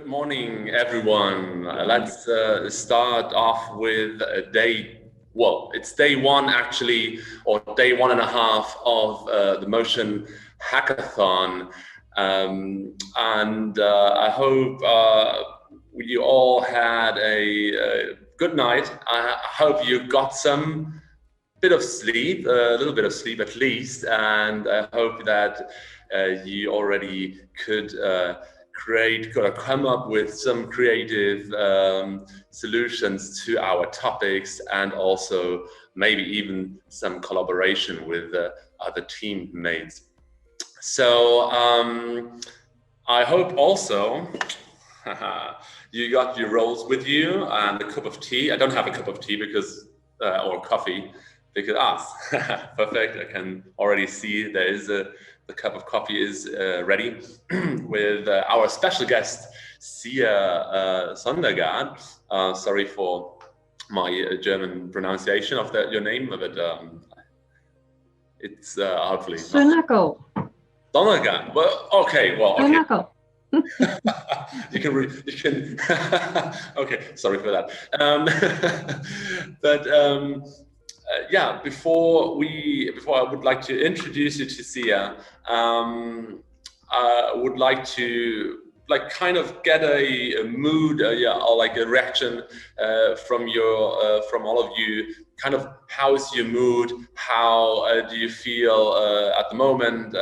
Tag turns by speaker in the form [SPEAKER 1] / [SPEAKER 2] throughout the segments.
[SPEAKER 1] Good morning, everyone. Let's start off with it's day one actually, or day 1.5 of the Motion hackathon. I hope you all had a good night. I hope you got some bit of sleep, a little bit of sleep at least, and I hope that you already could come up with some creative solutions to our topics, and also maybe even some collaboration with other teammates. So I hope also you got your rolls with you and a cup of tea. I don't have a cup of tea because or coffee because perfect. I can already see there is the cup of coffee is ready with our special guest, Sia Søndergaard. Sorry for my German pronunciation of your name, but it's hopefully
[SPEAKER 2] Søndergaard.
[SPEAKER 1] Søndergaard. Well, okay.
[SPEAKER 2] Søndergaard.
[SPEAKER 1] You can okay, sorry for that. Yeah, before I would like to introduce you to Sia, I would like to kind of get a mood, or like a reaction from all of you. Kind of, how's your mood? How do you feel at the moment?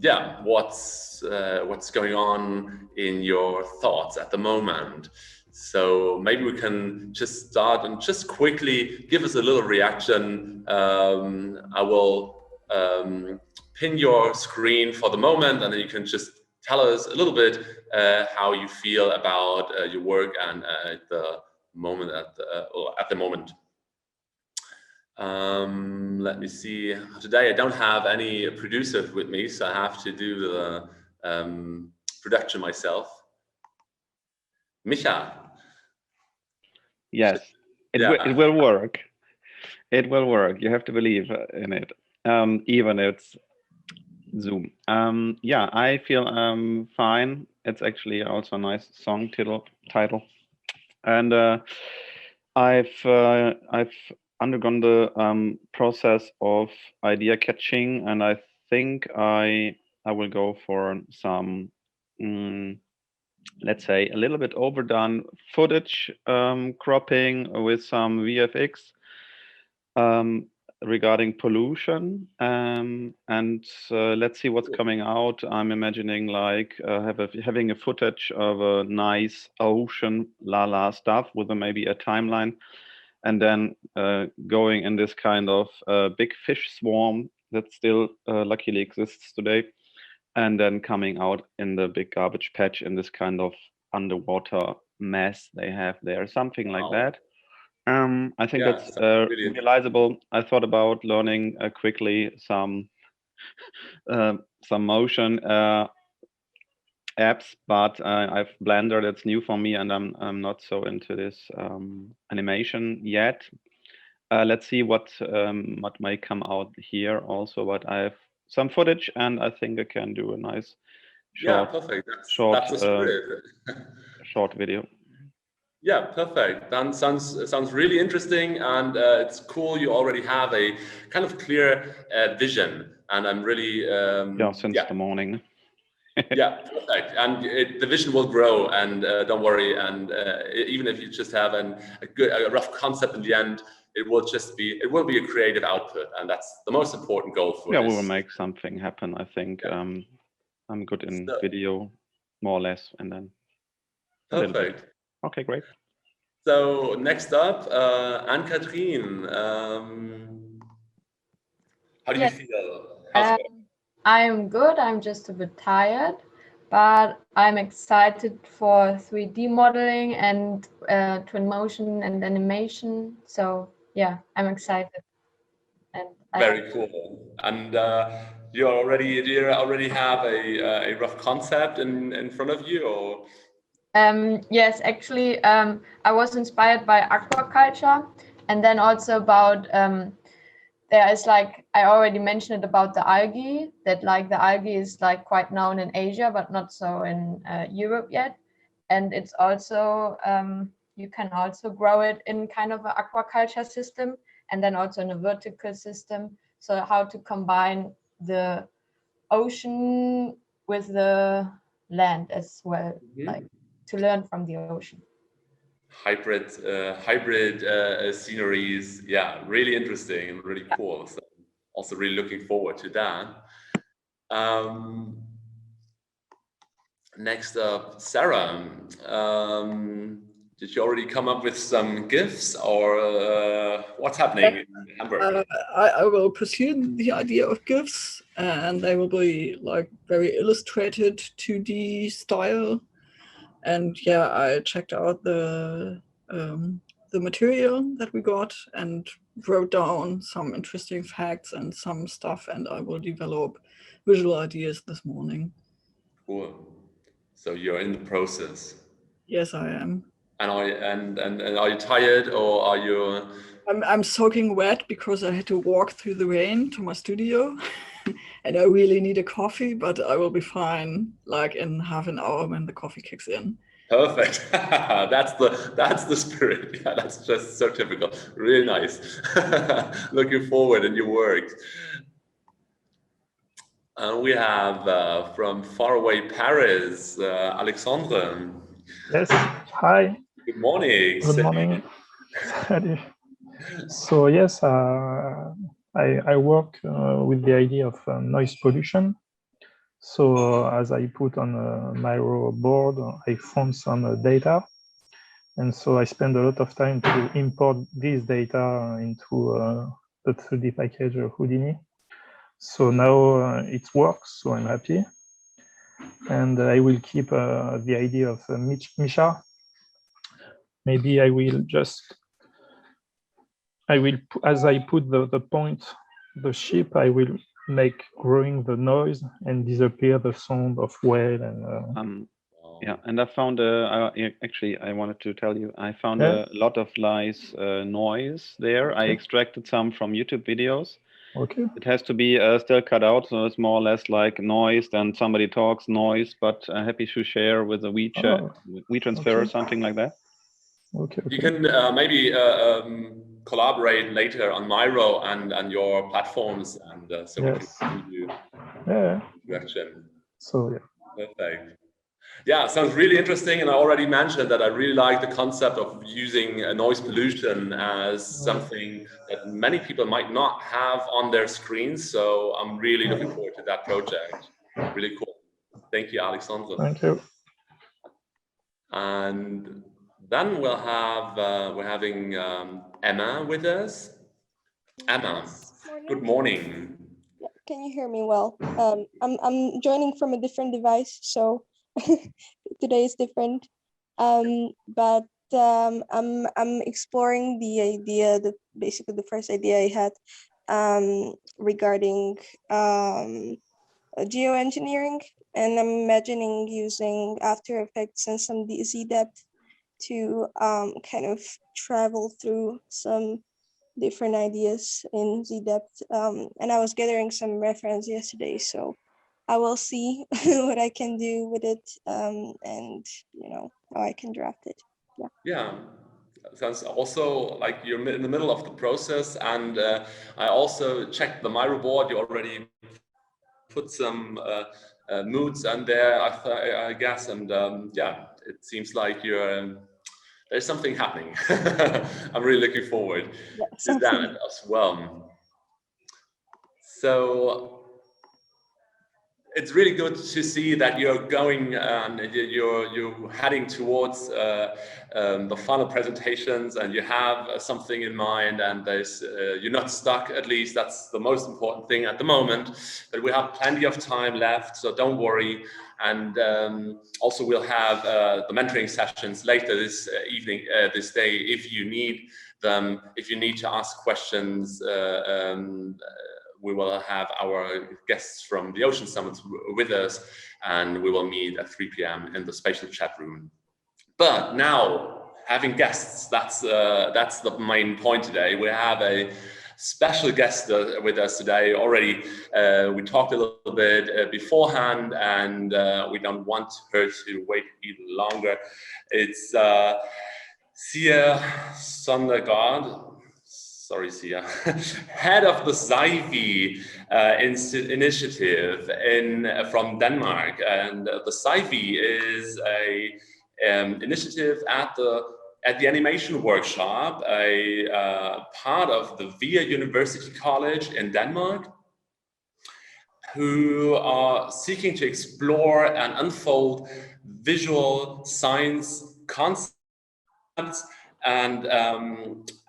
[SPEAKER 1] Yeah, what's going on in your thoughts at the moment? So maybe we can just start and just quickly give us a little reaction. I will pin your screen for the moment, and then you can just tell us a little bit how you feel about your work and at the moment. Let me see. Today I don't have any producers with me, so I have to do the production myself. Micha.
[SPEAKER 3] Yes, it will work. It will work. You have to believe in it, even it's Zoom. Yeah, I feel fine. It's actually also a nice song title, and I've undergone the process of idea catching, and I think I will go for some let's say a little bit overdone footage cropping with some VFX regarding pollution, and let's see what's coming out. I'm imagining like having a footage of a nice ocean stuff with maybe a timeline, and then going in this kind of big fish swarm that still luckily exists today, and then coming out in the big garbage patch in this kind of underwater mess they have there, something like that. I think that's realizable. I thought about learning quickly some motion apps, but I've Blender, that's new for me, and I'm not so into this animation yet. Let's see what may come out here also, but I have some footage, and I think I can do a nice short, short video.
[SPEAKER 1] Yeah, perfect. That sounds really interesting, and it's cool. You already have a kind of clear vision, and I'm really
[SPEAKER 3] since the morning.
[SPEAKER 1] Yeah, perfect. And the vision will grow, and don't worry. And even if you just have a rough concept in the end, it will be a creative output, and that's the most important goal for this.
[SPEAKER 3] We will make something happen. I think I'm good in video, more or less, and then
[SPEAKER 1] perfect.
[SPEAKER 3] Okay, great.
[SPEAKER 1] So next up, Anne-Catherine, how do you feel?
[SPEAKER 2] I'm good. I'm just a bit tired, but I'm excited for 3D modeling and twin motion and animation. So yeah, I'm excited. And
[SPEAKER 1] very cool. And do you already have a rough concept in front of you, or?
[SPEAKER 2] Yes, actually, I was inspired by aquaculture, and then also about there is like, I already mentioned it about the algae, that like the algae is like quite known in Asia, but not so in Europe yet. And it's also, you can also grow it in kind of an aquaculture system, and then also in a vertical system. So how to combine the ocean with the land as well, like to learn from the ocean.
[SPEAKER 1] Hybrid sceneries, yeah, really interesting and really cool. So also really looking forward to that. Next up, Sarah. Did you already come up with some GIFs, or what's happening in Hamburg?
[SPEAKER 4] I will pursue the idea of GIFs, and they will be like very illustrated 2D style. And yeah, I checked out the material that we got and wrote down some interesting facts and some stuff, and I will develop visual ideas this morning.
[SPEAKER 1] Cool. So you're in the process.
[SPEAKER 4] Yes, I am.
[SPEAKER 1] And are you tired, or are you?
[SPEAKER 4] I'm soaking wet because I had to walk through the rain to my studio, and I really need a coffee, but I will be fine like in half an hour when the coffee kicks in.
[SPEAKER 1] Perfect. That's the spirit. Yeah, that's just so typical. Really nice. Looking forward in your work. We have from faraway Paris, Alexandre.
[SPEAKER 5] Yes. Hi.
[SPEAKER 1] Good morning.
[SPEAKER 5] Good morning. Salut. So yes, I work with the idea of noise pollution. So as I put on a Miro board, I found some data, and so I spend a lot of time to import this data into the 3D package Houdini. So now it works, so I'm happy. And I will keep the idea of Misha. Maybe I will as I put the point, the ship, I will make growing the noise and disappear the sound of whale and
[SPEAKER 3] yeah, and I found actually I wanted to tell you I found
[SPEAKER 5] Yeah.
[SPEAKER 3] a lot of nice noise there. I extracted some from YouTube videos.
[SPEAKER 5] Okay.
[SPEAKER 3] It has to be still cut out, so it's more or less like noise, then somebody talks noise, but happy to share with a WeChat, WeTransfer or something like that.
[SPEAKER 5] Okay.
[SPEAKER 1] You can maybe collaborate later on Miro and your platforms, and so we can do direction.
[SPEAKER 5] So yeah.
[SPEAKER 1] Perfect. Yeah, sounds really interesting, and I already mentioned that I really like the concept of using noise pollution as something that many people might not have on their screens. So I'm really looking forward to that project. Really cool. Thank you, Alexandre.
[SPEAKER 5] Thank you.
[SPEAKER 1] And then we'll have we're having Emma with us. Emma, good morning.
[SPEAKER 6] Can you hear me well? I'm joining from a different device, so today is different. But I'm exploring the idea, basically the first idea I had regarding geoengineering, and I'm imagining using After Effects and some Z-depth to kind of travel through some different ideas in Z-depth, and I was gathering some reference yesterday, so I will see what I can do with it, and how I can draft it.
[SPEAKER 1] Yeah, sounds also like you're in the middle of the process, and I also checked the Miro board. You already put some moods on there, I guess, and yeah, it seems like there's something happening. I'm really looking forward to that as well. So it's really good to see that you're going and you're heading towards the final presentations, and you have something in mind, and you're not stuck. At least that's the most important thing at the moment. But we have plenty of time left, so don't worry. And also we'll have the mentoring sessions later this evening, this day, if you need them. If you need to ask questions, we will have our guests from the Ocean Summit with us, and we will meet at 3 p.m. in the spatial chat room. But now, having guests, that's the main point today. We have a special guest with us today. Already, we talked a little bit beforehand, and we don't want her to wait even longer. It's Sia Søndergaard. Sorry, Sia, head of the ScVi initiative from Denmark, and the ScVi is a initiative at the animation workshop, a part of the VIA University College in Denmark, who are seeking to explore and unfold visual science concepts and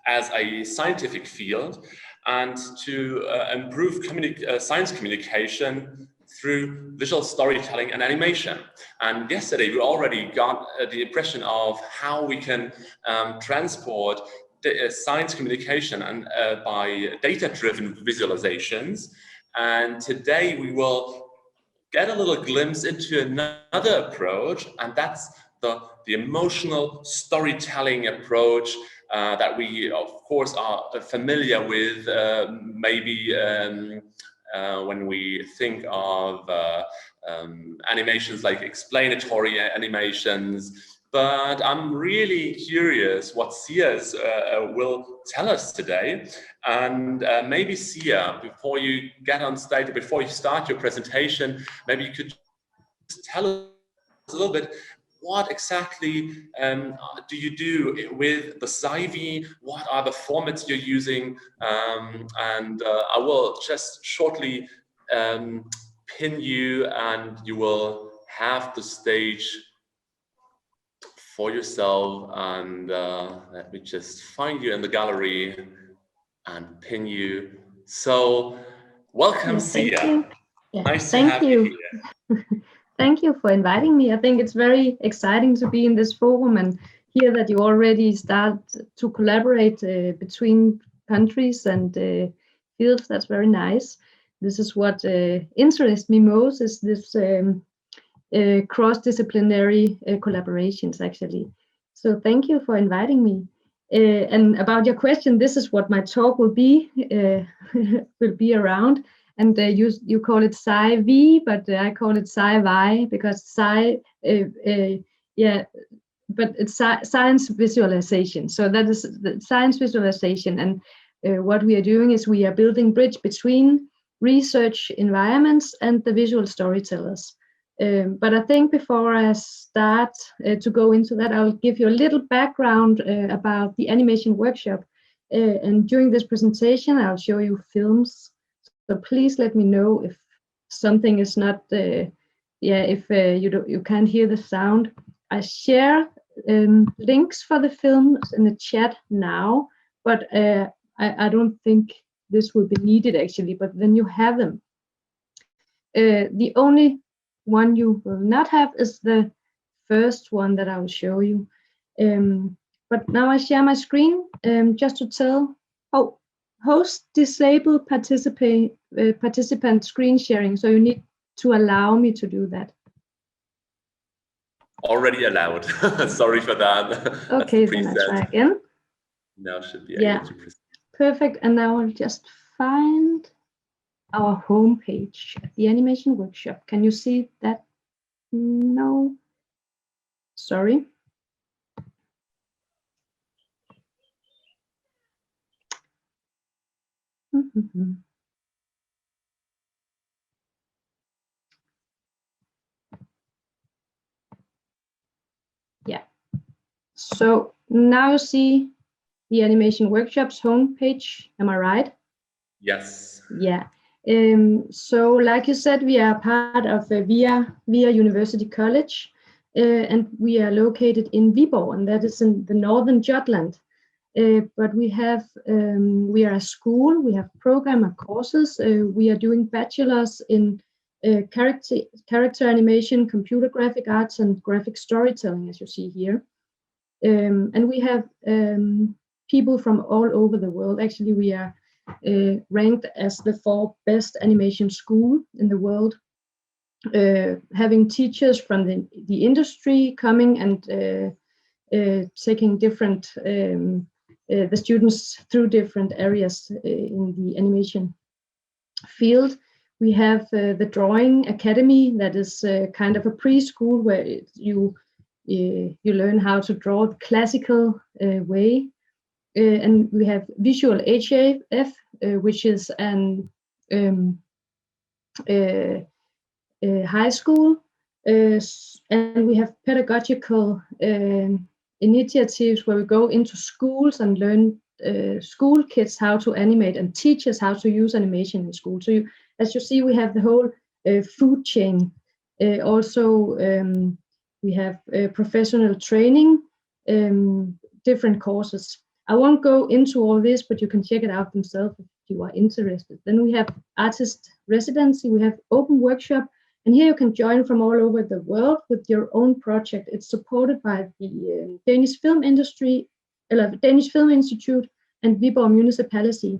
[SPEAKER 1] as a scientific field, and to improve science communication through visual storytelling and animation. And yesterday we already got the impression of how we can transport the science communication and by data-driven visualizations. And today we will get a little glimpse into another approach, and that's the emotional storytelling approach that we, of course, are familiar with, maybe when we think of animations like explanatory animations. But I'm really curious what Sia will tell us today. And maybe Sia, before you get on stage, before you start your presentation, maybe you could just tell us a little bit, what exactly do you do with the ScVi? What are the formats you're using? And I will just shortly pin you, and you will have the stage for yourself. And let me just find you in the gallery and pin you. So welcome, Sia.
[SPEAKER 7] Yeah,
[SPEAKER 1] nice to have you here.
[SPEAKER 7] Thank you for inviting me. I think it's very exciting to be in this forum and hear that you already start to collaborate between countries and fields. That's very nice. This is what interests me most, is this cross-disciplinary collaborations, actually. So thank you for inviting me. And about your question, this is what my talk will be around. And you call it ScVi, but I call it ScVi because but it's science visualization. So that is the science visualization. And what we are doing is we are building bridge between research environments and the visual storytellers. But I think before I start to go into that, I'll give you a little background about the animation workshop. And during this presentation, I'll show you films. So please let me know if something is not, if you can't hear the sound. I share links for the films in the chat now, but I don't think this will be needed actually, but then you have them. The only one you will not have is the first one that I will show you. But now I share my screen just to tell, host disable participant screen sharing. So you need to allow me to do that.
[SPEAKER 1] Already allowed. Sorry for that.
[SPEAKER 7] Okay, then I try again.
[SPEAKER 1] Now should be able to proceed.
[SPEAKER 7] Perfect. And now I'll just find our homepage, the animation workshop. Can you see that? No. Sorry. Yeah. So now you see the animation workshops homepage. Am I right?
[SPEAKER 1] Yes.
[SPEAKER 7] Yeah. So like you said, we are part of VIA University College, and we are located in Viborg, and that is in the northern Jutland. But we are a school, we have programmer courses, we are doing bachelors in character animation, computer graphic arts, and graphic storytelling, as you see here. And we have people from all over the world. Actually, we are ranked as the 4th best animation school in the world, having teachers from the industry coming and taking different the students through different areas in the animation field. We have the Drawing Academy, that is kind of a preschool where you learn how to draw the classical way. And we have Visual HAF, which is an high school. And we have pedagogical initiatives where we go into schools and learn school kids how to animate and teach us how to use animation in school. So as you see, we have the whole food chain. Also, we have professional training, different courses. I won't go into all this, but you can check it out themselves if you are interested. Then we have artist residency, we have open workshop, and here you can join from all over the world with your own project. It's supported by the Danish Film Industry, Danish Film Institute, and Viborg Municipality.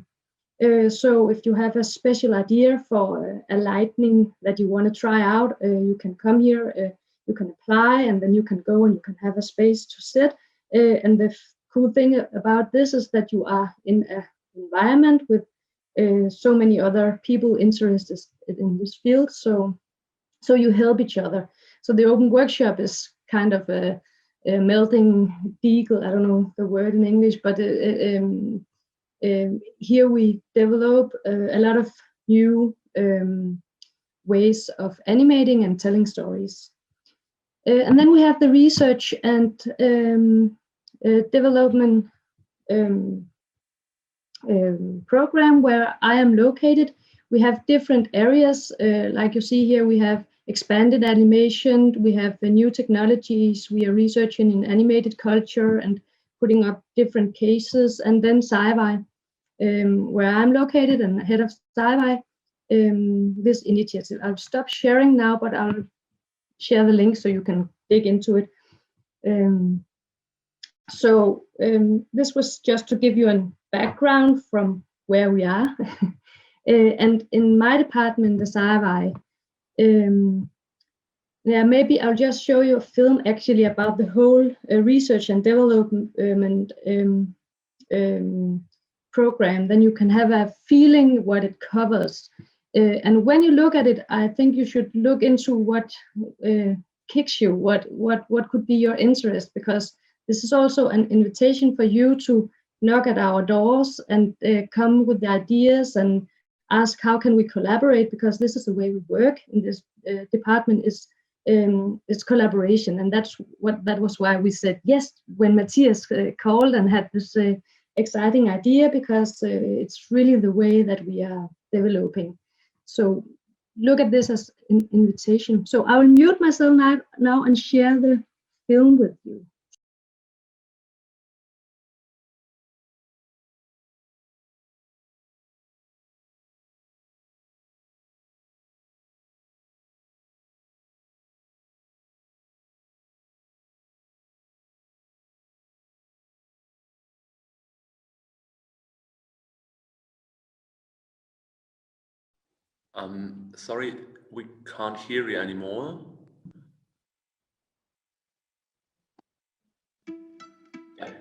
[SPEAKER 7] So if you have a special idea for a lightning that you want to try out, you can come here, you can apply, and then you can go and you can have a space to sit. And the cool thing about this is that you are in an environment with so many other people interested in this field. So you help each other. So the open workshop is kind of a melting deagle. I don't know the word in English, but here we develop a lot of new ways of animating and telling stories. And then we have the research and development program where I am located. We have different areas. Like you see here, we have expanded animation, we have the new technologies, we are researching in animated culture and putting up different cases, and then ScVi, where I'm located and head of ScVi, this initiative. I'll stop sharing now, but I'll share the link so you can dig into it. So this was just to give you a background from where we are. And in my department, the ScVi, yeah, maybe I'll just show you a film actually about the whole research and development program. Then you can have a feeling what it covers. And when you look at it, I think you should look into what kicks you, what could be your interest, because this is also an invitation for you to knock at our doors and come with the ideas and ask how can we collaborate, because this is the way we work in this department is collaboration. And that was why we said yes when Mathias called and had this exciting idea, because it's really the way that we are developing. So look at this as an invitation. So I will mute myself now and share the film with you.
[SPEAKER 1] Sorry, we can't hear you anymore. Yeah.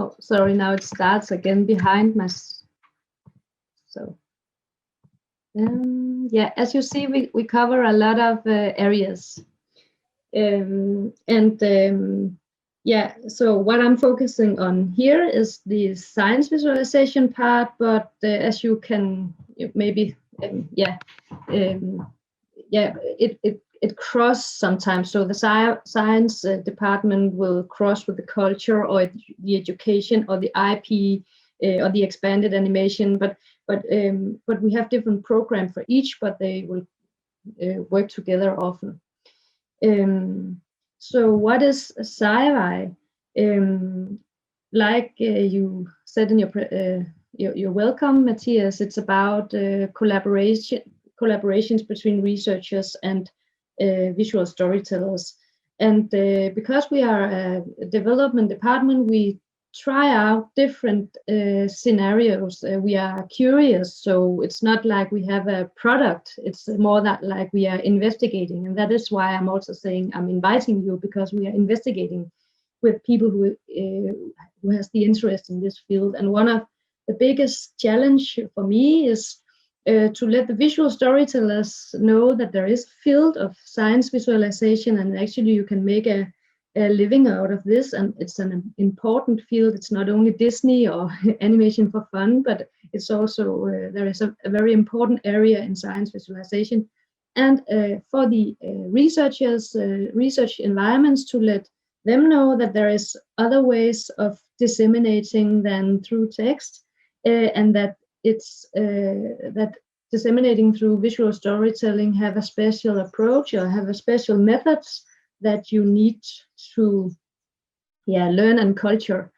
[SPEAKER 7] Oh, sorry, now it starts again behind my, so. Yeah, as you see, we cover a lot of areas. Yeah, so what I'm focusing on here is the science visualization part, but as you can maybe, it crosses sometimes. So the science department will cross with the culture or the education or the IP or the expanded animation, but we have different programs for each, but they will work together often. So what is ScVi? Like you said in your welcome, Mathias, it's about collaborations between researchers and visual storytellers. And because we are a development department, we try out different scenarios. We are curious, so it's not like we have a product. It's more that like we are investigating, and that is why I'm also saying I'm inviting you, because we are investigating with people who has the interest in this field. And one of the biggest challenge for me is to let the visual storytellers know that there is a field of science visualization, and actually you can make a living out of this, and it's an important field. It's not only Disney or animation for fun, but it's also there is a very important area in science visualization, and for the researchers, research environments, to let them know that there is other ways of disseminating than through text, and that it's that disseminating through visual storytelling have a special approach or have a special methods that you need to learn and culture.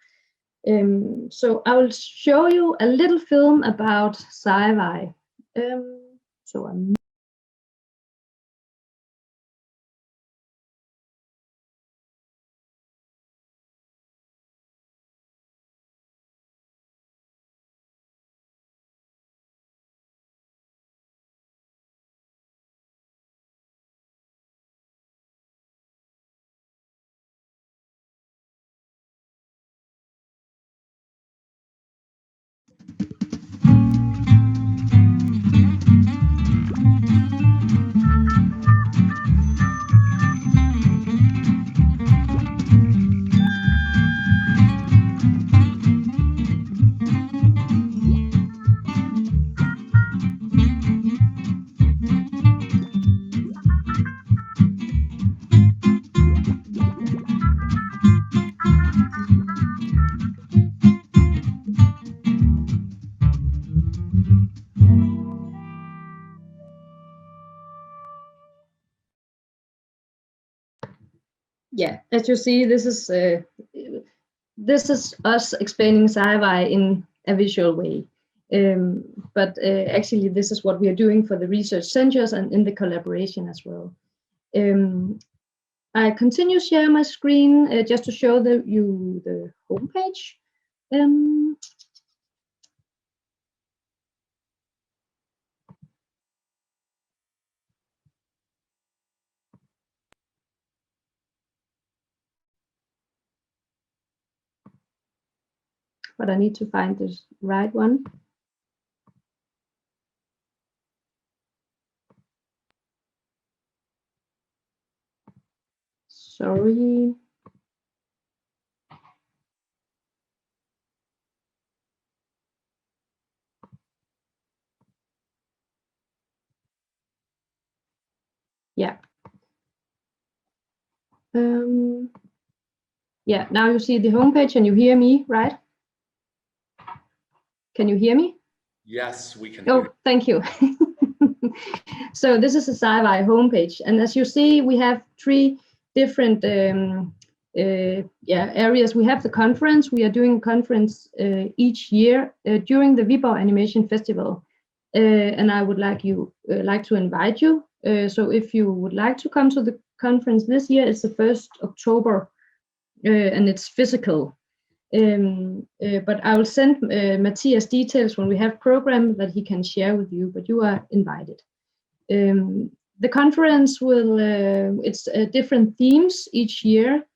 [SPEAKER 7] So I will show you a little film about ScVi. Yeah, as you see, this is us explaining ScVi in a visual way. But actually, this is what we are doing for the research centers and in the collaboration as well. I continue share my screen just to show you the homepage. But I need to find the right one. Sorry. Yeah. Yeah, now you see the homepage and you hear me, right? Can you hear me?
[SPEAKER 1] Yes, we can.
[SPEAKER 7] Oh, thank you. So this is a ScVi homepage, and as you see, we have three different areas. We have the conference. We are doing a conference each year during the Viborg Animation Festival, and I would like to invite you. So if you would like to come to the conference this year, it's the 1st October, and it's physical. But I will send Mathias details when we have program that he can share with you, but you are invited. The conference will, it's different themes each year.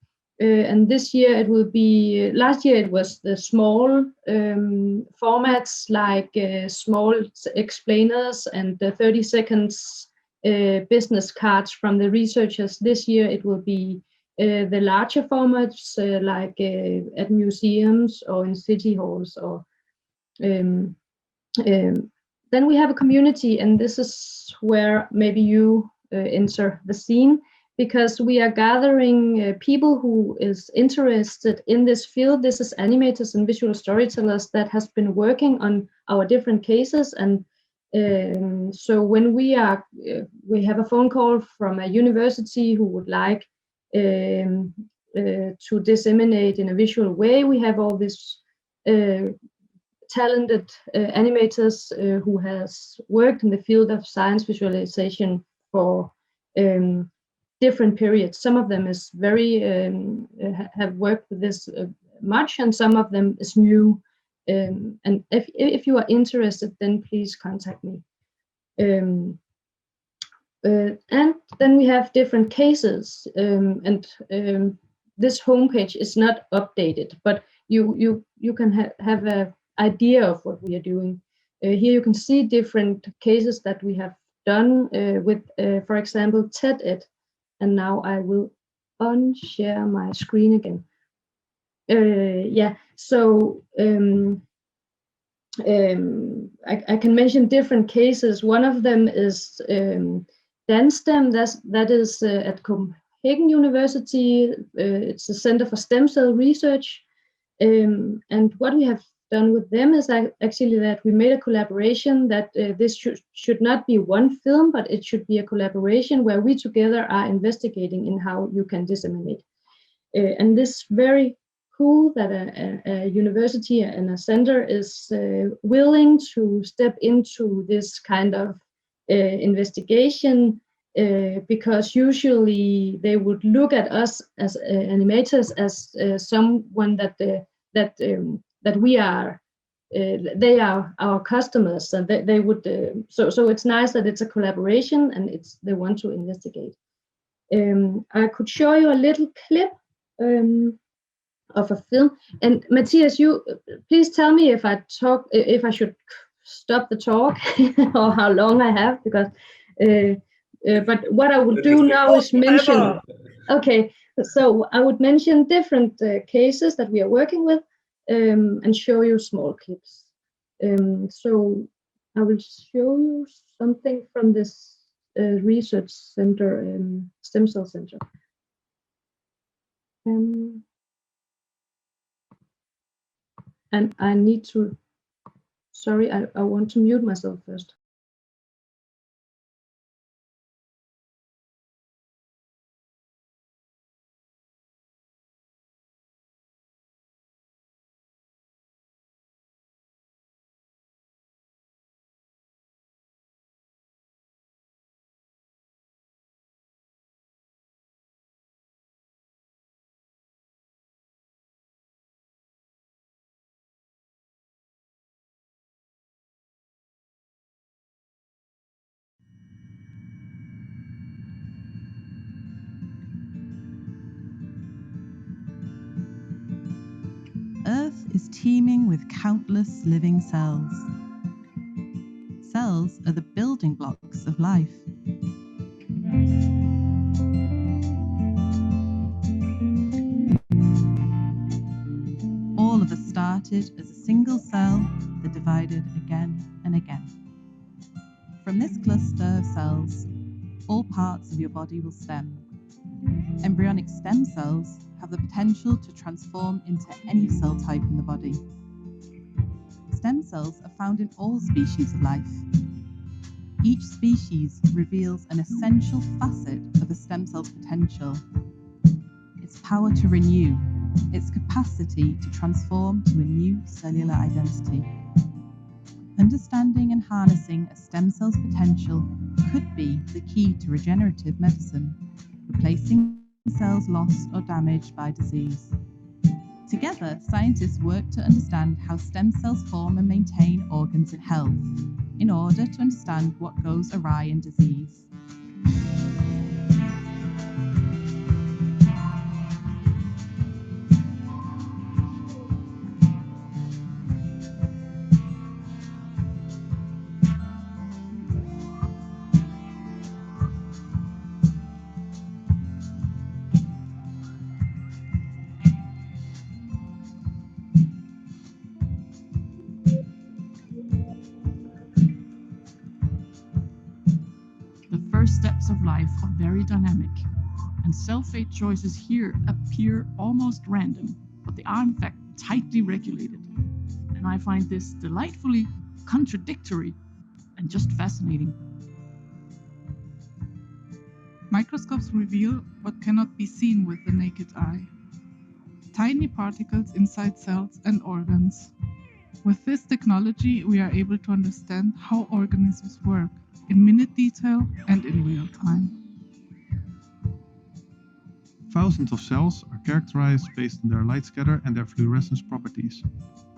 [SPEAKER 7] And this year it will be, last year it was the small formats like small explainers and the 30 seconds business cards from the researchers. This year it will be the larger formats like at museums or in city halls. Or then we have a community, and this is where maybe you enter the scene, because we are gathering people who is interested in this field. This is animators and visual storytellers that has been working on our different cases. And so when we have a phone call from a university who would like to disseminate in a visual way, we have all these talented animators who has worked in the field of science visualization for different periods. Some of them is very have worked with this much, and some of them is new. And if you are interested, then please contact me. And then we have different cases, and this homepage is not updated, but you can have an idea of what we are doing. Here you can see different cases that we have done with, for example, TED-Ed. And now I will unshare my screen again. Yeah, so I can mention different cases. One of them is DanStem, that is at Copenhagen University. It's a Center for Stem Cell Research. And what we have done with them is actually that we made a collaboration that this should not be one film, but it should be a collaboration where we together are investigating in how you can disseminate. And this very cool that a university and a center is willing to step into this kind of investigation, because usually they would look at us as animators as someone that we are, they are our customers, and they would. So it's nice that it's a collaboration and they want to investigate. I could show you a little clip of a film. And Mathias, you please tell me if I should stop the talk or how long I have, because. But what I would do now is mention. Okay, so I would mention different cases that we are working with. And show you small clips. So I will show you something from this research center, stem cell center. And I need to, sorry, I want to mute myself first.
[SPEAKER 8] Earth is teeming with countless living cells. Cells are the building blocks of life. All of us started as a single cell that divided again and again. From this cluster of cells, all parts of your body will stem. Embryonic stem cells have the potential to transform into any cell type in the body. Stem cells are found in all species of life. Each species reveals an essential facet of a stem cell's potential: its power to renew, its capacity to transform to a new cellular identity. Understanding and harnessing a stem cell's potential could be the key to regenerative medicine, replacing cells lost or damaged by disease. Together, scientists work to understand how stem cells form and maintain organs in health, in order to understand what goes awry in disease.
[SPEAKER 9] life are very dynamic, and cell fate choices here appear almost random, but they are in fact tightly regulated. And I find this delightfully contradictory and just fascinating.
[SPEAKER 8] Microscopes reveal what cannot be seen with the naked eye. Tiny particles inside cells and organs. With this technology, we are able to understand how organisms work in minute detail and in real time.
[SPEAKER 10] Thousands of cells are characterized based on their light scatter and their fluorescence properties.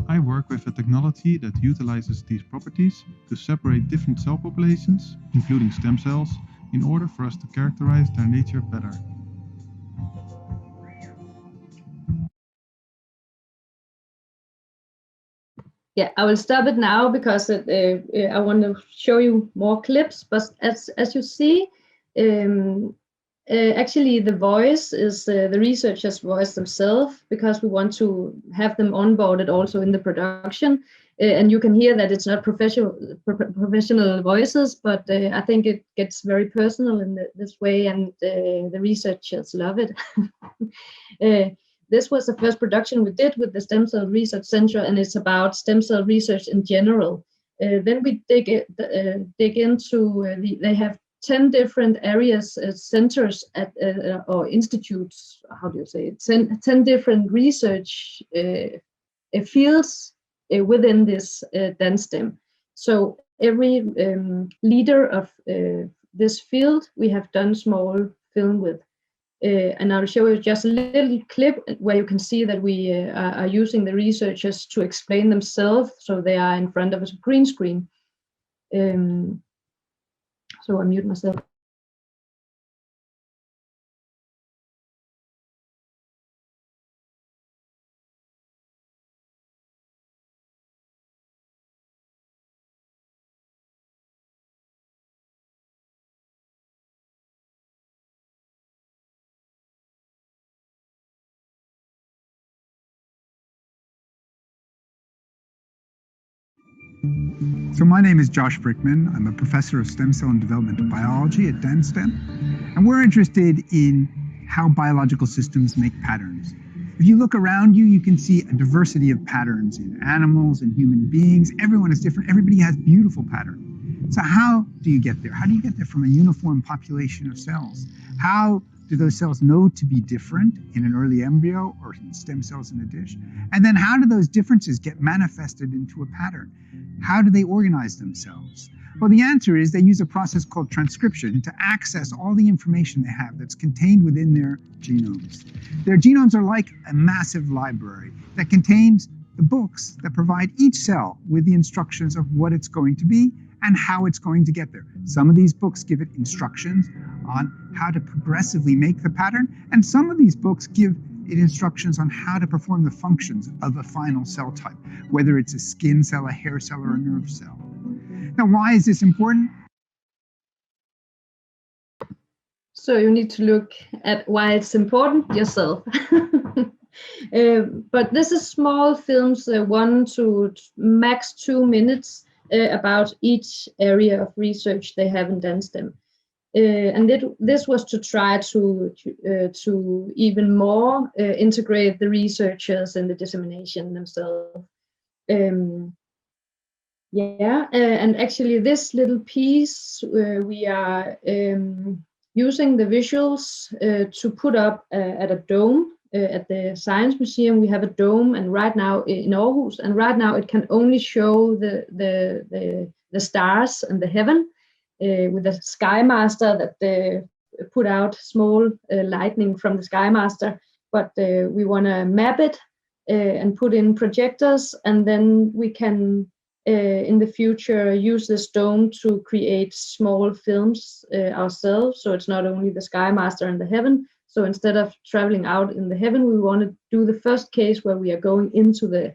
[SPEAKER 10] I work with a technology that utilizes these properties to separate different cell populations, including stem cells, in order for us to characterize their nature better.
[SPEAKER 7] Yeah, I will stop it now because I want to show you more clips. But as you see, actually the voice is the researchers' voice themselves, because we want to have them onboarded also in the production. And you can hear that it's not professional voices, but I think it gets very personal in this way, and the researchers love it. This was the first production we did with the Stem Cell Research Center, and it's about stem cell research in general. Then we dig into, they have 10 different areas, centers at or institutes, how do you say it, 10 different research fields within this DanStem. So every leader of this field we have done small film with. And I'll show you just a little clip where you can see that we are using the researchers to explain themselves, so they are in front of a green screen. So I mute myself.
[SPEAKER 11] So my name is Josh Brickman. I'm a professor of stem cell and developmental biology at DanStem, and we're interested in how biological systems make patterns. If you look around you, you can see a diversity of patterns in animals and human beings. Everyone is different. Everybody has beautiful patterns. So how do you get there? How do you get there from a uniform population of cells? How do those cells know to be different in an early embryo or in stem cells in a dish? And then how do those differences get manifested into a pattern? How do they organize themselves? Well, the answer is they use a process called transcription to access all the information they have that's contained within their genomes. Their genomes are like a massive library that contains the books that provide each cell with the instructions of what it's going to be and how it's going to get there. Some of these books give it instructions on how to progressively make the pattern, and some of these books give it instructions on how to perform the functions of a final cell type, whether it's a skin cell, a hair cell, or a nerve cell. Now, why is this important?
[SPEAKER 7] So you need to look at why it's important yourself. But this is small films, 1 to max 2 minutes, about each area of research they have in DanStem. And this was to try to even more integrate the researchers and the dissemination themselves. And actually this little piece, we are using the visuals to put up at a dome at the Science Museum. We have a dome, and right now in Aarhus, and right now it can only show the stars and the heaven. With the Sky Master that put out small lightning from the Sky Master, but we want to map it and put in projectors, and then we can in the future use this dome to create small films ourselves. So it's not only the Sky Master and the heaven. So instead of traveling out in the heaven, we want to do the first case where we are going into the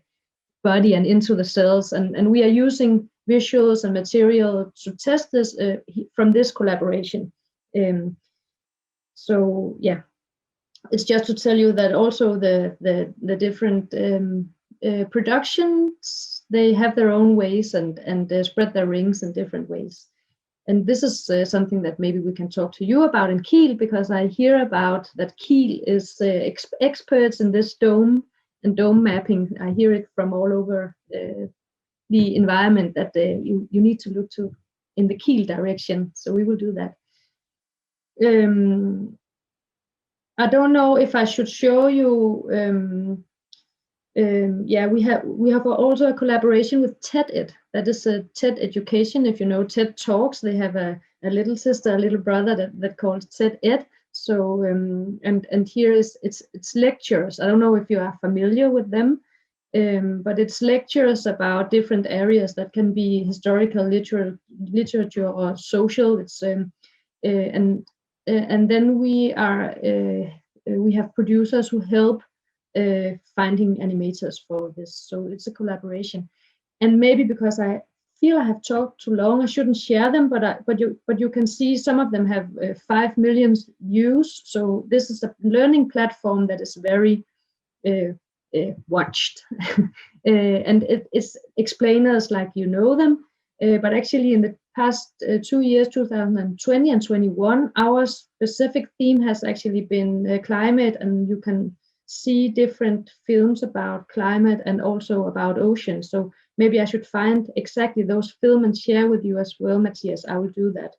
[SPEAKER 7] body and into the cells, and we are using visuals and material to test this from this collaboration. So yeah, it's just to tell you that also the different productions, they have their own ways and spread their rings in different ways. And this is something that maybe we can talk to you about in Kiel, because I hear about that Kiel is experts in this dome and dome mapping. I hear it from all over the environment that you need to look to in the Kiel direction. So we will do that. I don't know if I should show you. Yeah, we have also a collaboration with TED. That is a TED Education. If you know TED Talks, they have a little sister, a little brother that calls TED Ed. So and here is it's lectures. I don't know if you are familiar with them, but it's lectures about different areas that can be historical, literature, or social. It's and then we have producers who help finding animators for this. So it's a collaboration. And maybe because I feel I have talked too long, I shouldn't share them, but you can see some of them have 5 million views. So this is a learning platform that is very watched. And it's explainers like you know them. But actually in the past 2 years, 2020 and 21, our specific theme has actually been climate, and you can see different films about climate and also about oceans. So maybe I should find exactly those films and share with you as well, Mathias. I will do that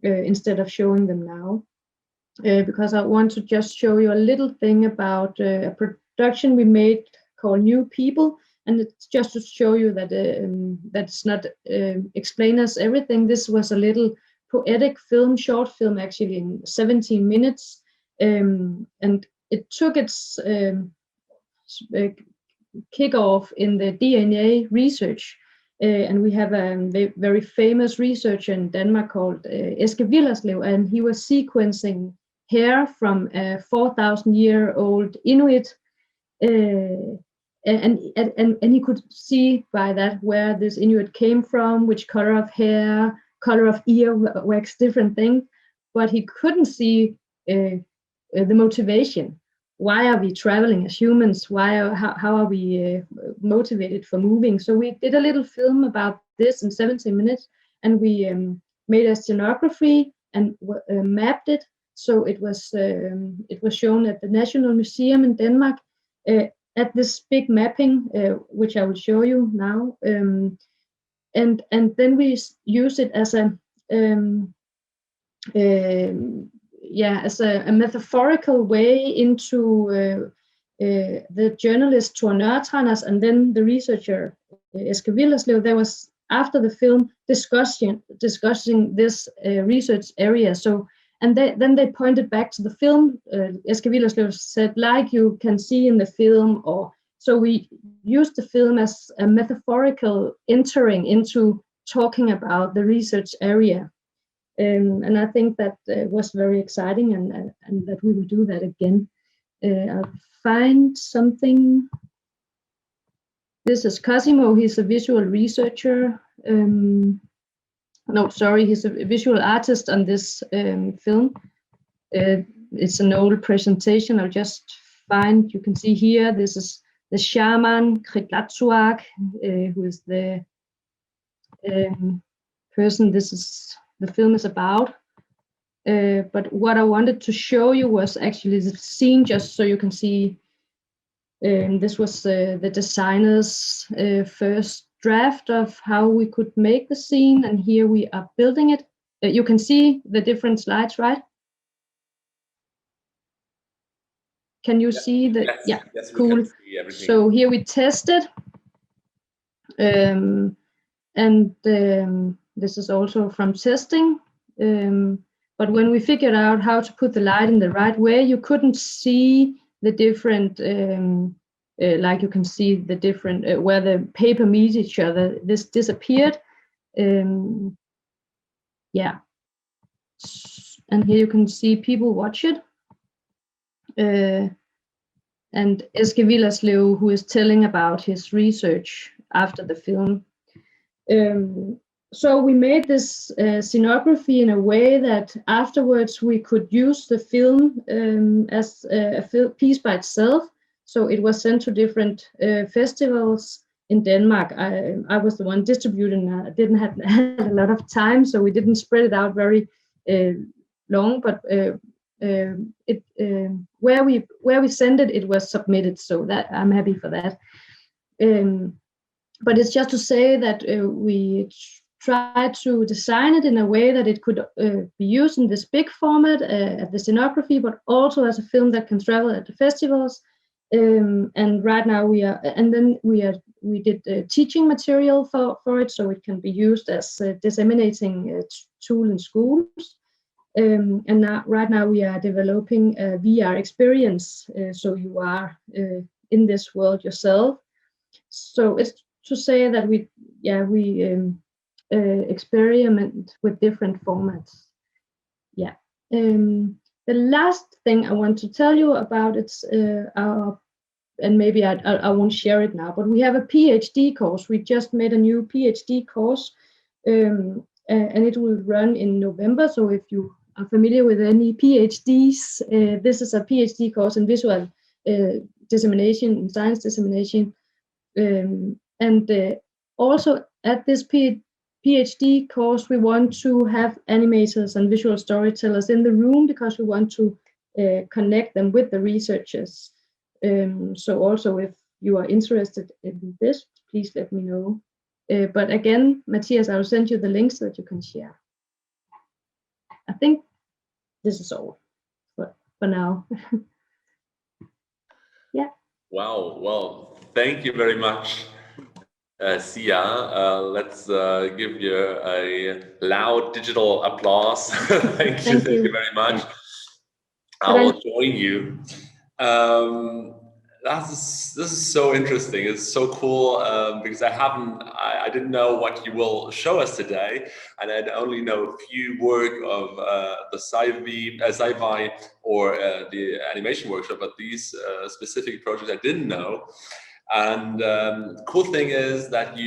[SPEAKER 7] instead of showing them now, because I want to just show you a little thing about a production we made called New People. And it's just to show you that that's not explain us everything. This was a little poetic film, short film, actually in 17 minutes. And it took its kickoff in the DNA research. And we have a very famous researcher in Denmark called ScVi, and he was sequencing hair from a 4,000-year-old Inuit. And he could see by that where this Inuit came from, which color of hair, color of earwax, different things. But he couldn't see the motivation. Why are we traveling as humans? How are we motivated for moving? So we did a little film about this in 17 minutes, and we made a scenography and mapped it. So it was shown at the National Museum in Denmark at this big mapping, which I will show you now. And then we use it as a as a metaphorical way into the journalist Tor Nørtranders and then the researcher ScVi. There was, after the film, discussing this research area. So then they pointed back to the film. ScVi said, like you can see in the film, or so we used the film as a metaphorical entering into talking about the research area. And I think that was very exciting, and that we will do that again. I'll find something. This is Cosimo. He's a visual researcher. No, sorry, he's a visual artist on this film. It's an old presentation. I'll just find, you can see here, this is the shaman, Kritlatsuak, who is the person the film is about. But what I wanted to show you was actually the scene, just so you can see. This was the designer's first draft of how we could make the scene, and here we are building it. You can see the different slides, right? Can you see the?
[SPEAKER 1] Yes,
[SPEAKER 7] yeah,
[SPEAKER 1] yes,
[SPEAKER 7] cool.
[SPEAKER 1] We can see everything.
[SPEAKER 7] So here we tested, and this is also from testing. But when we figured out how to put the light in the right way, you couldn't see the different, like you can see the different, where the paper meets each other. This disappeared. Yeah. And here you can see people watch it. And ScVi, who is telling about his research after the film. So we made this scenography in a way that afterwards we could use the film as a piece by itself. So it was sent to different festivals in Denmark. I was the one distributing. I didn't have a lot of time, so we didn't spread it out very long. But where we sent it, it was submitted. So that I'm happy for that. But it's just to say that we try to design it in a way that it could be used in this big format at the scenography, but also as a film that can travel at the festivals. And right now we did teaching material for it, so it can be used as a disseminating tool in schools. And right now we are developing a VR experience, so you are in this world yourself. So it's to say that we experiment with different formats. Yeah. The last thing I want to tell you about it's our, and maybe I won't share it now, but we have a PhD course. We just made a new PhD course, and it will run in November. So if you are familiar with any PhDs, this is a PhD course in visual dissemination, in science dissemination. And also at this PhD course, we want to have animators and visual storytellers in the room because we want to connect them with the researchers. So also if you are interested in this, please let me know. But again, Mathias, I will send you the links so that you can share. I think this is all for now. Yeah.
[SPEAKER 1] Wow. Well, thank you very much, Sia. Let's give you a loud digital applause. Thank you very much. I will join you. This is so interesting. It's so cool because I didn't know what you will show us today, and I only know a few work of the ScVi or the animation workshop, but these specific projects I didn't know. And cool thing is that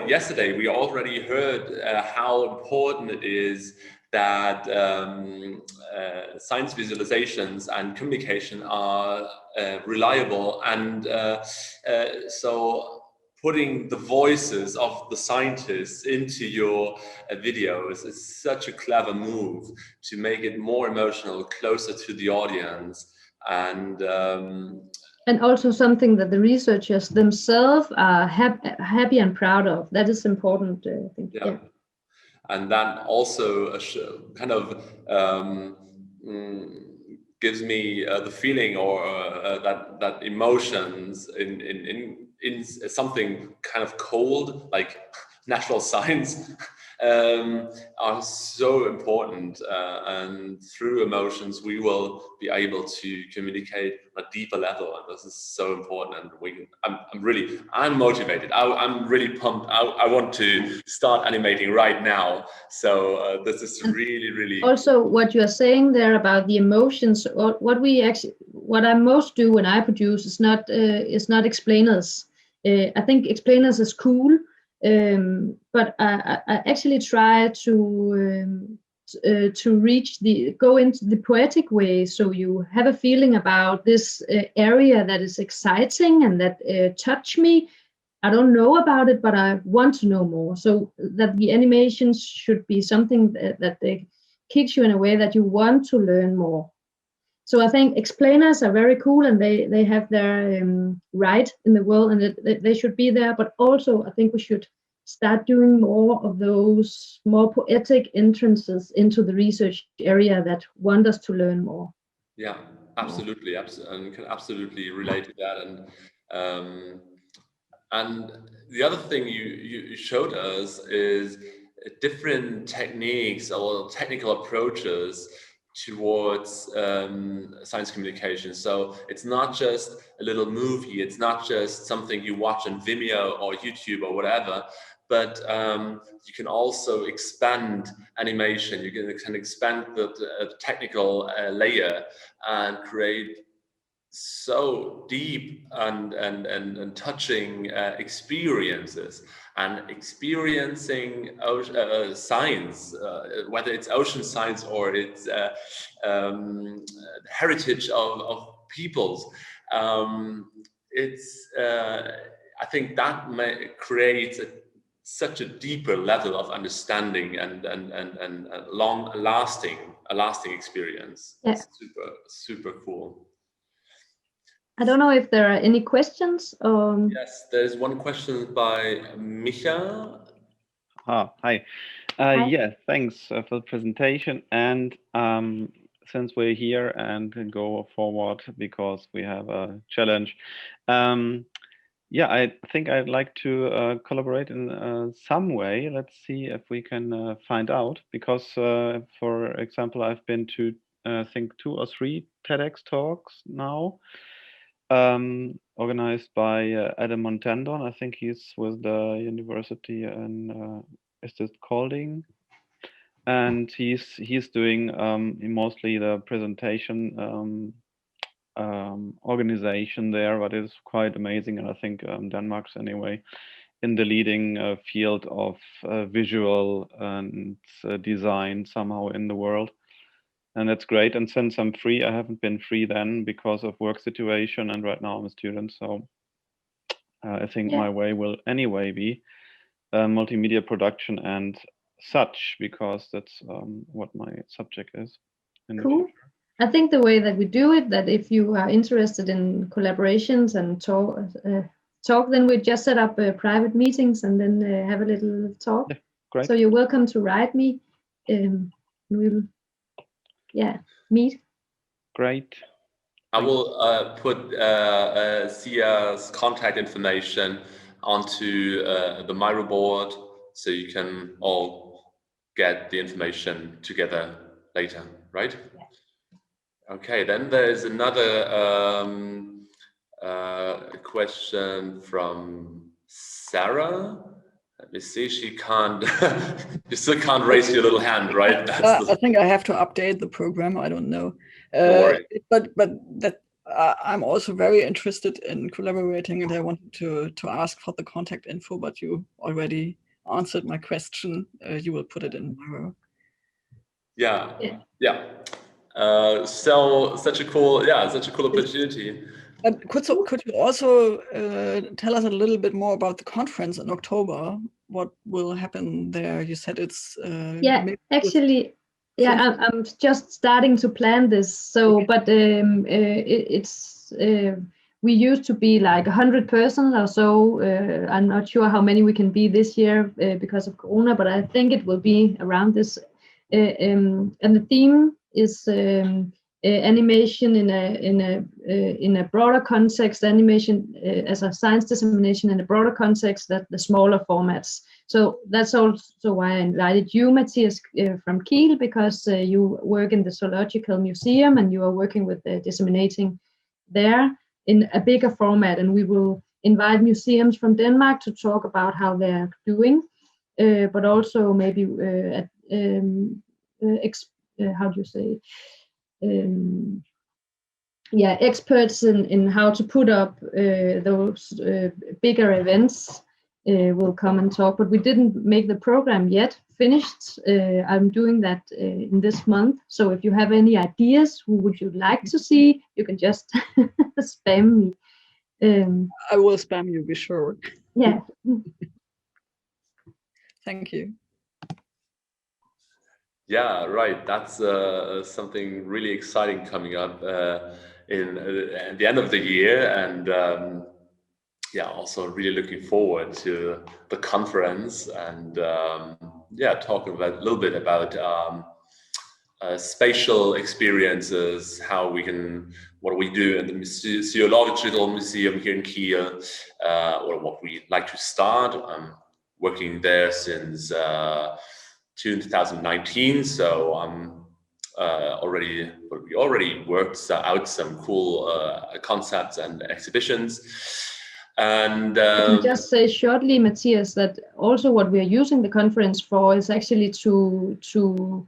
[SPEAKER 1] yesterday we already heard how important it is that science visualizations and communication are reliable, and so putting the voices of the scientists into your videos is such a clever move to make it more emotional, closer to the audience, and
[SPEAKER 7] also something that the researchers themselves are happy and proud of. That is important, I think. Yeah.
[SPEAKER 1] And that also kind of gives me the feeling, or that emotions in something kind of cold, like natural science, are so important, and through emotions we will be able to communicate on a deeper level, and this is so important. And I'm motivated. I'm really pumped. I want to start animating right now. So this is really
[SPEAKER 7] also what you are saying there about the emotions. What I most do when I produce is not explainers. I think explainers is cool. But I actually try to go into the poetic way, so you have a feeling about this area that is exciting and that touch me. I don't know about it, but I want to know more. So that the animations should be something that they kicks you in a way that you want to learn more. So I think explainers are very cool, and they have their right in the world, and they should be there. But also, I think we should start doing more of those more poetic entrances into the research area that want us to learn more.
[SPEAKER 1] Yeah, absolutely, and can absolutely relate to that. And the other thing you showed us is different techniques or technical approaches towards science communication. So it's not just a little movie, it's not just something you watch on Vimeo or YouTube or whatever, but you can also expand animation. You can expand the technical layer and create so deep and touching experiences, and experiencing science, whether it's ocean science or it's heritage of peoples. it's I think that creates such a deeper level of understanding and a lasting experience.
[SPEAKER 7] Yeah.
[SPEAKER 1] Super cool.
[SPEAKER 7] I don't know if there are any questions.
[SPEAKER 1] Yes, there's one question by Micha.
[SPEAKER 3] Hi.
[SPEAKER 7] Hi.
[SPEAKER 3] Yeah, thanks for the presentation. And since we're here and can go forward because we have a challenge, yeah, I think I'd like to collaborate in some way. Let's see if we can find out. Because, for example, I've been to I think 2 or 3 TEDx talks now, organized by Adam Montandon. I think he's with the university in is this Kolding? And he's doing mostly the presentation organization there, but it's quite amazing. And I think Denmark's anyway in the leading field of visual and design somehow in the world. And that's great. And since I'm free, I haven't been free then because of work situation. And right now I'm a student. So I think my way will anyway be multimedia production and such, because that's what my subject is.
[SPEAKER 7] Cool. I think the way that we do it, that if you are interested in collaborations and talk, then we just set up private meetings and then have a little talk.
[SPEAKER 3] Yeah, great.
[SPEAKER 7] So you're welcome to write me. We'll meet.
[SPEAKER 3] Great.
[SPEAKER 1] I will put Sia's contact information onto the Miro board, so you can all get the information together later, right?
[SPEAKER 7] Yeah.
[SPEAKER 1] Okay, then there's another question from Sarah. Let me see, she can't, you still can't raise your little hand, right?
[SPEAKER 4] I think I have to update the program, I don't know. But that I'm also very interested in collaborating, and I wanted to ask for the contact info, but you already answered my question. You will put it in Miro.
[SPEAKER 1] Yeah. So such a cool opportunity.
[SPEAKER 4] Could you also tell us a little bit more about the conference in October? What will happen there? You said it's
[SPEAKER 7] actually. Yeah, I'm just starting to plan this. So, but it's we used to be like 100 persons or so. I'm not sure how many we can be this year because of Corona, but I think it will be around this. And the theme is animation in a broader context. Animation as a science dissemination in a broader context, that the smaller formats. So that's also why I invited you, Mathias, from Kiel, because you work in the Zoological Museum and you are working with disseminating there in a bigger format. And we will invite museums from Denmark to talk about how they're doing, but also maybe how do you say? Experts in how to put up those bigger events. Will come and talk, but we didn't make the program yet finished. I'm doing that in this month. So if you have any ideas, who would you like to see, you can just spam me.
[SPEAKER 4] I will spam you, be sure.
[SPEAKER 7] Yeah.
[SPEAKER 4] Thank you.
[SPEAKER 1] Yeah, right. That's something really exciting coming up at the end of the year, and also really looking forward to the conference and talking a little bit about spatial experiences, what we do in the Zoological Museum here in Kiel, or what we like to start. I'm working there since 2019, so we already worked out some cool concepts and exhibitions. And
[SPEAKER 7] I can just say shortly, Mathias, that also what we are using the conference for is actually to show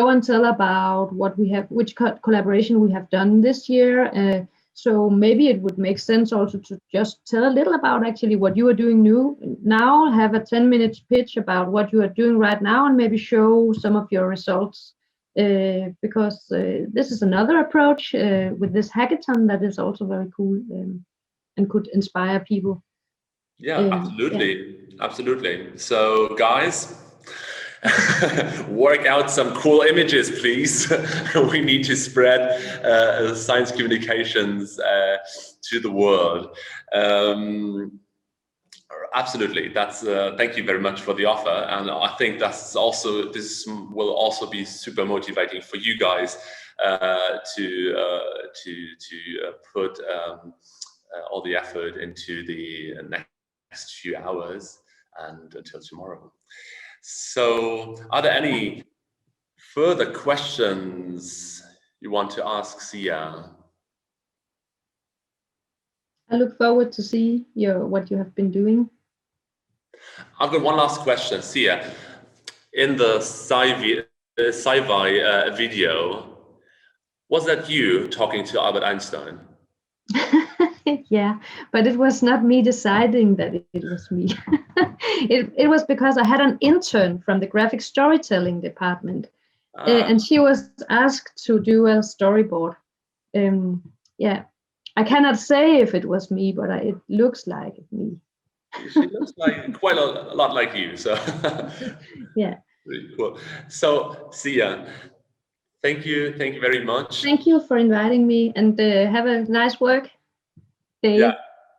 [SPEAKER 7] and tell about what we have, which collaboration we have done this year. So maybe it would make sense also to just tell a little about actually what you are doing now, have a 10-minute pitch about what you are doing right now, and maybe show some of your results. Because this is another approach with this hackathon that is also very cool. and could inspire people.
[SPEAKER 1] Yeah, absolutely. So guys, work out some cool images, please. We need to spread science communications to the world. Absolutely. That's thank you very much for the offer, and I think this will also be super motivating for you guys to put all the effort into the next few hours and until tomorrow. So, are there any further questions you want to ask Sia?
[SPEAKER 7] I look forward to see what you have been doing.
[SPEAKER 1] I've got one last question, Sia. In the ScVi video, was that you talking to Albert Einstein?
[SPEAKER 7] Yeah, but it was not me deciding that it was me. It was because I had an intern from the graphic storytelling department, and she was asked to do a storyboard. Yeah, I cannot say if it was me, but it looks like me.
[SPEAKER 1] She looks like quite a lot like you, so
[SPEAKER 7] yeah,
[SPEAKER 1] really cool. So Sia, thank you very much.
[SPEAKER 7] Thank you for inviting me, and have a nice work day.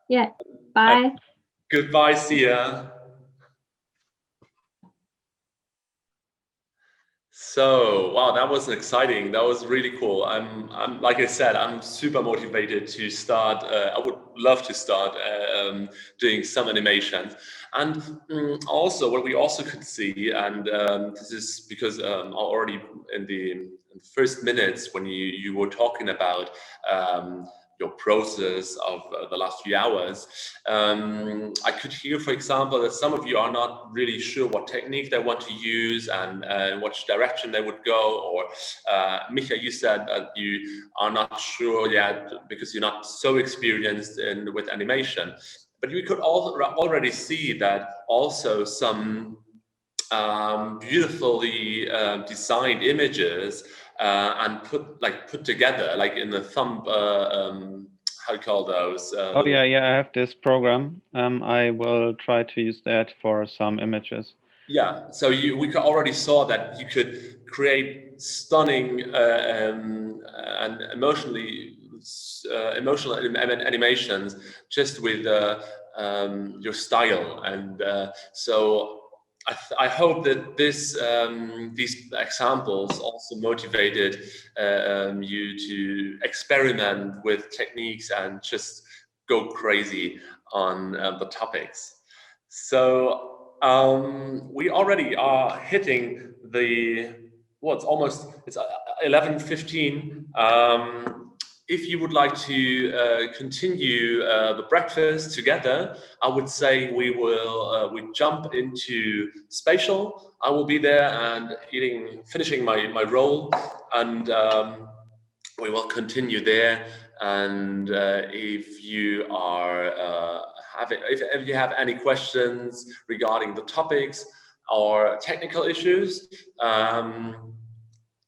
[SPEAKER 7] Yeah. Bye.
[SPEAKER 1] Goodbye, Sia. So, wow, that was exciting. That was really cool. I'm like I said, I'm super motivated to start. I would love to start doing some animations. And also, what we also could see, and this is because already in the first minutes when you were talking about your process of the last few hours, I could hear, for example, that some of you are not really sure what technique they want to use and which direction they would go. Or Micha, you said that you are not sure yet because you're not so experienced with animation. But we could already see that also some beautifully designed images and put together, like in the thumb, how do you call those?
[SPEAKER 3] Oh yeah, I have this program. I will try to use that for some images.
[SPEAKER 1] Yeah, so we already saw that you could create stunning and emotional animations just with your style, and so I hope that these examples also motivated you to experiment with techniques and just go crazy on the topics. So we already are hitting it's 11:15. If you would like to continue the breakfast together, I would say we jump into spatial. I will be there and finishing my role, and we will continue there. And if you are if you have any questions regarding the topics or technical issues,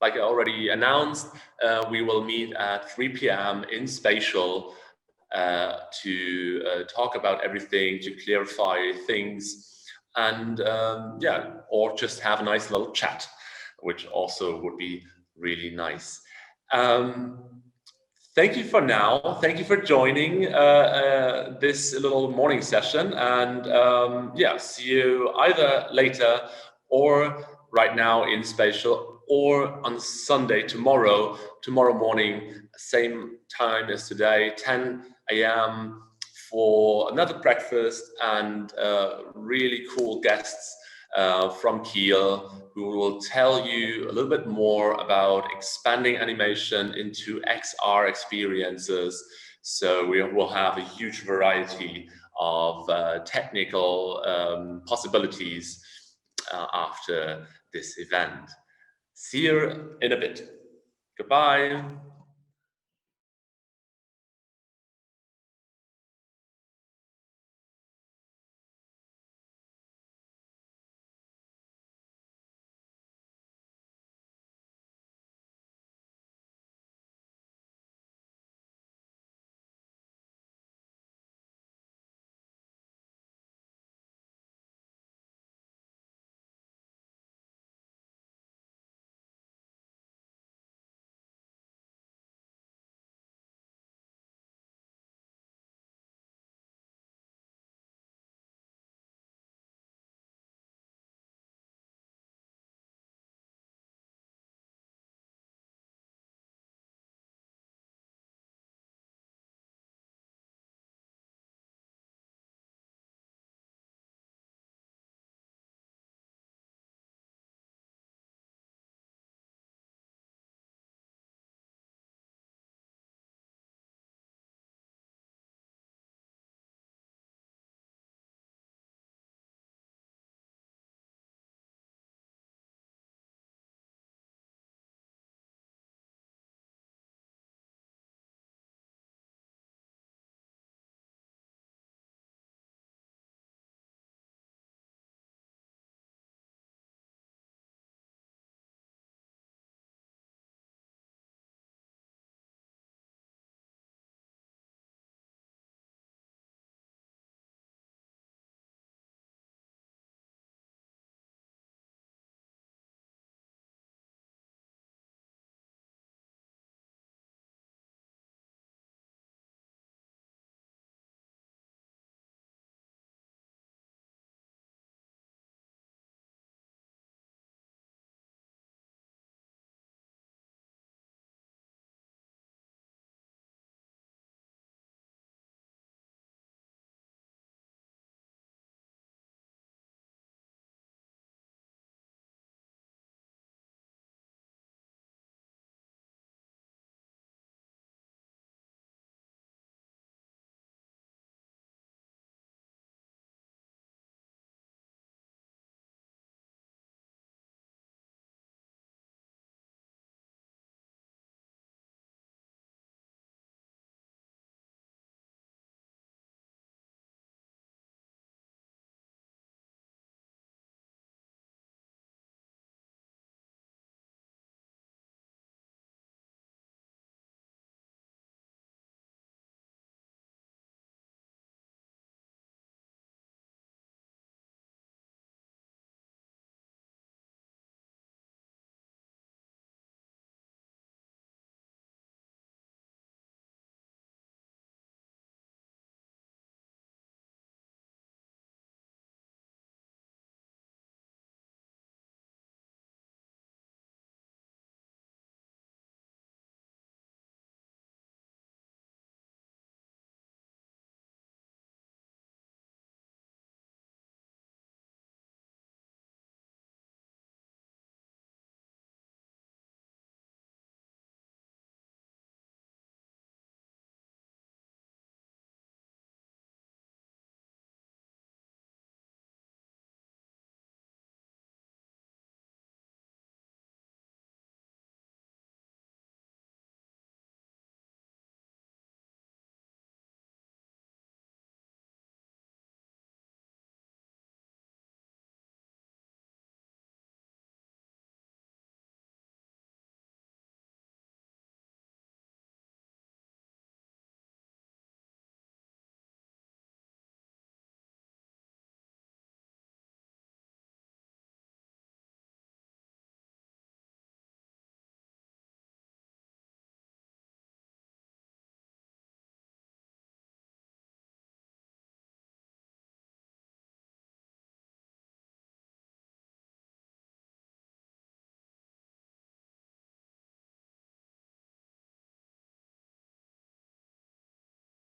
[SPEAKER 1] like I already announced, we will meet at 3 p.m. in spatial to talk about everything, to clarify things, and or just have a nice little chat, which also would be really nice. Thank you for now. Thank you for joining this little morning session, and see you either later or right now in spatial, or on Sunday, tomorrow morning, same time as today, 10 a.m. for another breakfast and really cool guests from Kiel, who will tell you a little bit more about expanding animation into XR experiences. So we will have a huge variety of technical possibilities after this event. See you in a bit. Goodbye.